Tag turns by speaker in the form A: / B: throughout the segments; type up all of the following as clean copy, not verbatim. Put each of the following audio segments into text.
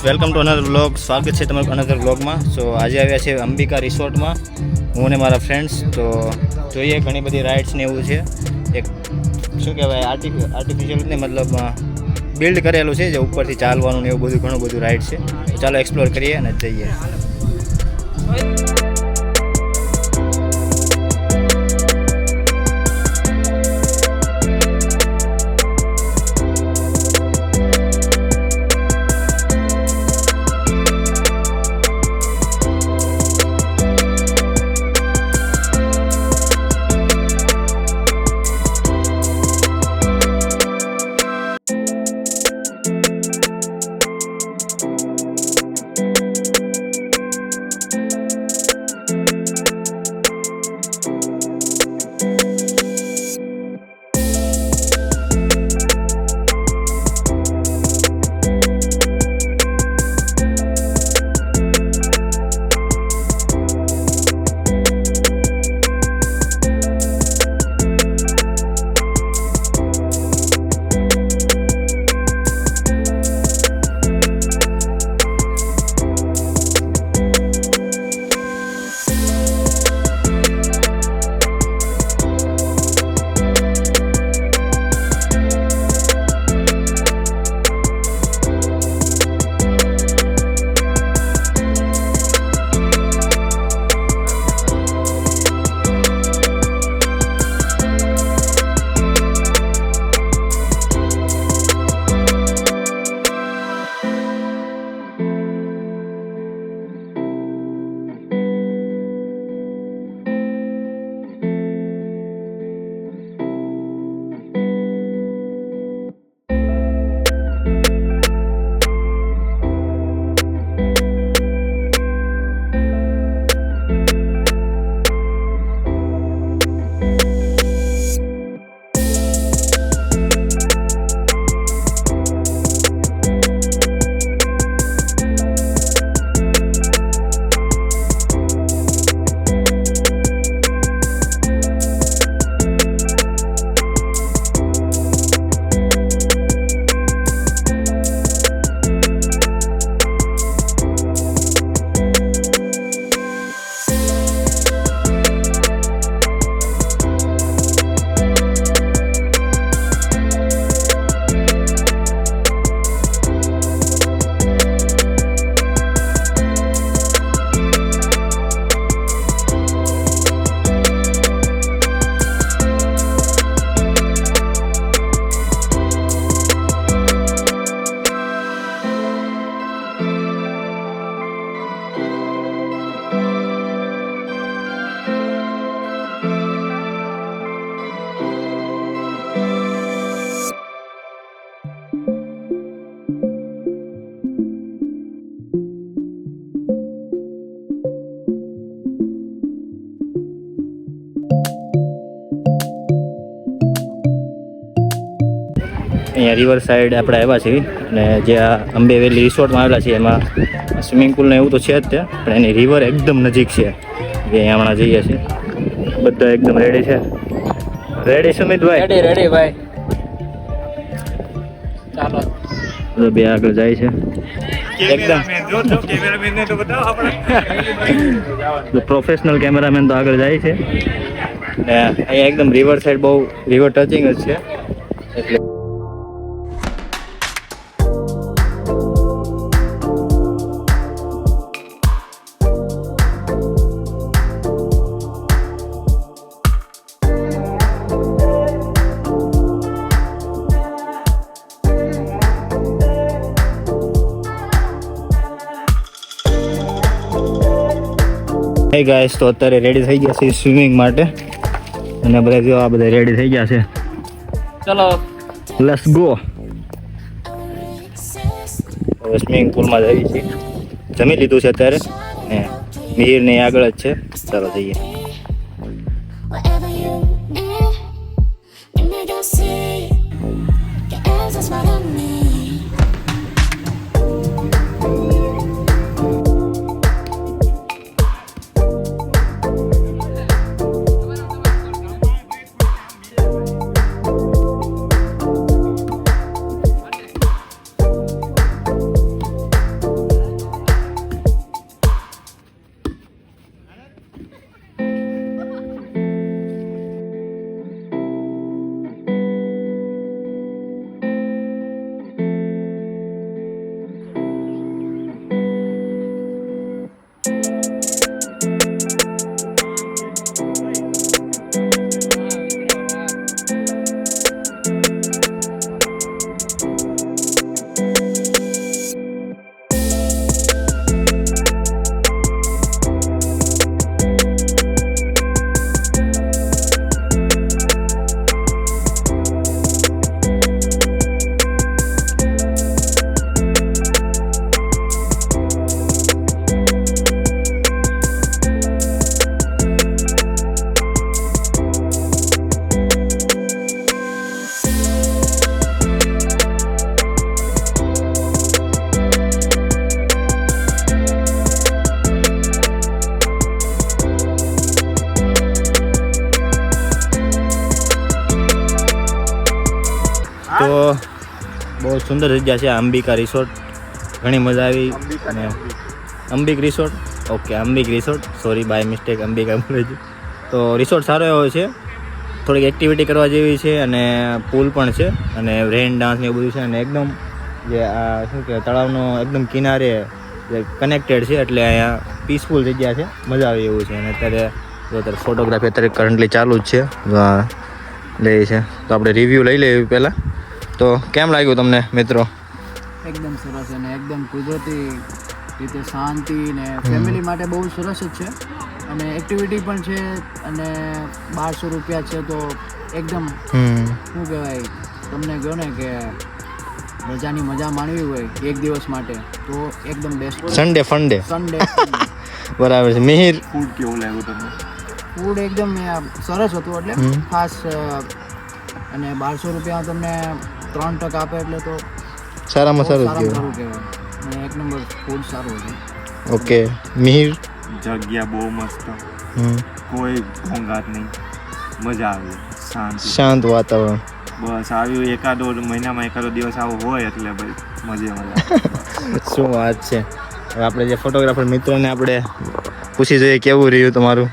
A: Welcome to another vlog. સ્વાગત છે તમારું અનધર વ્લોગમાં. સો આજે આવ્યા છે અંબિકા રિસોર્ટમાં હું અને મારા ફ્રેન્ડ્સ. તો જોઈએ ઘણી બધી રાઇડ્સ ને એવું છે. એક શું કહેવાય આર્ટિફિશિયલ ને મતલબ બિલ્ડ કરેલું છે જે ઉપરથી ચાલવાનું ને એવું બધું ઘણું બધું રાઇડ છે. તો ચાલો એક્સપ્લોર કરીએ અને જઈએ. રિવર સાઈડ આપણે આવ્યા છીએ અને જે આ અંબે વેલી રિસોર્ટમાં આવેલા છીએ એમાં સ્વિમિંગ પુલને એવું તો છે જ તે, પણ એની રિવર એકદમ નજીક છે. જે અહીંયા હમણાં જઈએ છીએ બધા એકદમ રેડી છે. રેડી સુમિતભાઈ?
B: રેડી ભાઈ, ચાલો.
A: તો બે આગળ જાય છે એકદમ પ્રોફેશનલ કેમેરામેન તો આગળ જાય છે. ને અહીંયા એકદમ રિવર સાઈડ બહુ રિવર ટચિંગ જ છે એટલે હે ગાઈસ, તો અત્યારે રેડી થઈ ગયા છે સ્વિમિંગ માટે અને બધા જો આ બધા રેડી થઈ ગયા છે.
B: ચલો
A: લેટ્સ ગો. હવે સ્વિમિંગ પુલમાં જઈએ છીએ. જમી લીધું છે અત્યારે ને મિહિર ને આગળ જ છે. ચાલો જઈએ.
C: Whatever you need, and I don't see your answers follow me.
A: તો બહુ સુંદર જગ્યા છે અંબિકા રિસોર્ટ. ઘણી મજા આવી. અને Ambik resort, okay Ambik resort, sorry by mistake Ambika બોલે છે. તો રિસોર્ટ સારો એવો છે, થોડીક એક્ટિવિટી કરવા જેવી છે અને પુલ પણ છે અને રેન ડાન્સ ને એવું બધું છે અને એકદમ જે આ શું કહેવાય તળાવનો એકદમ કિનારે કનેક્ટેડ છે એટલે અહીંયા પીસફુલ જગ્યા છે, મજા આવે એવું છે. અને અત્યારે જો અત્યારે ફોટોગ્રાફી અત્યારે કરન્ટલી ચાલુ જ છે, લે છે. તો આપણે રિવ્યૂ લઈ લઈએ પહેલાં. તો કેમ લાગ્યું તમને મિત્રો?
B: એકદમ સરસ અને એકદમ કુદરતી રીતે શાંતિ ને ફેમિલી માટે બહુ સરસ જ છે અને એક્ટિવિટી પણ છે અને 1200 રૂપિયા છે તો એકદમ શું કહેવાય તમને કહો ને કે રજાની મજા માણવી હોય એક દિવસ માટે તો એકદમ બેસ્ટ.
A: સન્ડે ફંડે બરાબર છે. મિહિર,
D: ફૂડ કેવું લાગ્યું તમને?
B: ફૂડ એકદમ સરસ હતું એટલે ખાસ અને 1200 રૂપિયા તમને 3% આપે એટલે તો
A: સારામાં સારું
B: સારું
A: કહેવાય.
B: કહેવાય અને એક નંબર ફૂડ સારું હતું.
A: ઓકે મિહિર?
D: જગ્યા બહુ મસ્ત, કોઈ ઘોંઘાટ નહીં, મજા આવી,
A: શાંત વાતાવરણ.
D: બસ આવ્યું એકાદો દિવસ આવો હોય એટલે ભાઈ મજા.
A: શું વાત છે. હવે આપણે જે ફોટોગ્રાફર મિત્રોને આપણે પૂછી જોઈએ કેવું રહ્યું તમારું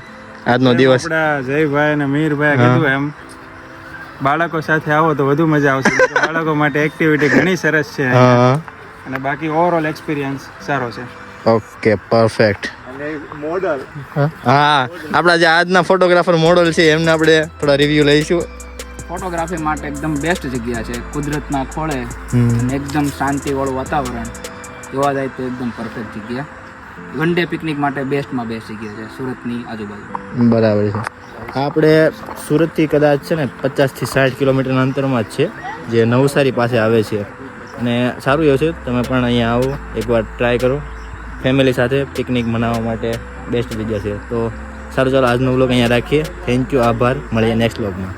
A: આજનો દિવસ.
E: આપણા જયભાઈ અને મીરભાઈ કીધું એમ બાળકો સાથે આવો તો વધુ મજા આવશે. બાળકો માટે એક્ટિવિટી ઘણી સરસ છે અને બાકી ઓવરઓલ એક્સપિરિયન્સ સારો છે.
A: Okay perfect.
D: અને મોડલ
A: હા, આપણા જે આજના ફોટોગ્રાફર મોડલ છે એમને આપણે થોડા રિવ્યુ લઈશું.
B: ફોટોગ્રાફી માટે એકદમ બેસ્ટ જગ્યા છે, કુદરતના ખોળે અને એકદમ શાંતિવાળું વાતાવરણ. જોવા જાય તો એકદમ પરફેક્ટ જગ્યા. વન ડે પિકનિક માટે બેસ્ટમાં બેસ્ટ જગ્યા છે સુરતની આજુબાજુ.
A: બરાબર છે. આપણે સુરતથી કદાચ છે ને 50 થી 60 કિલોમીટરના અંતરમાં જ છે, જે નવસારી પાસે આવે છે અને સારું એવું છે. તમે પણ અહીંયા આવો, એકવાર ટ્રાય કરો. ફેમિલી સાથે પિકનિક મનાવવા માટે બેસ્ટ જગ્યા છે. તો સારું, ચાલો આજનો વ્લોગ અહીંયા રાખીએ. થેન્ક યુ, આભાર. મળીએ નેક્સ્ટ વ્લોગમાં.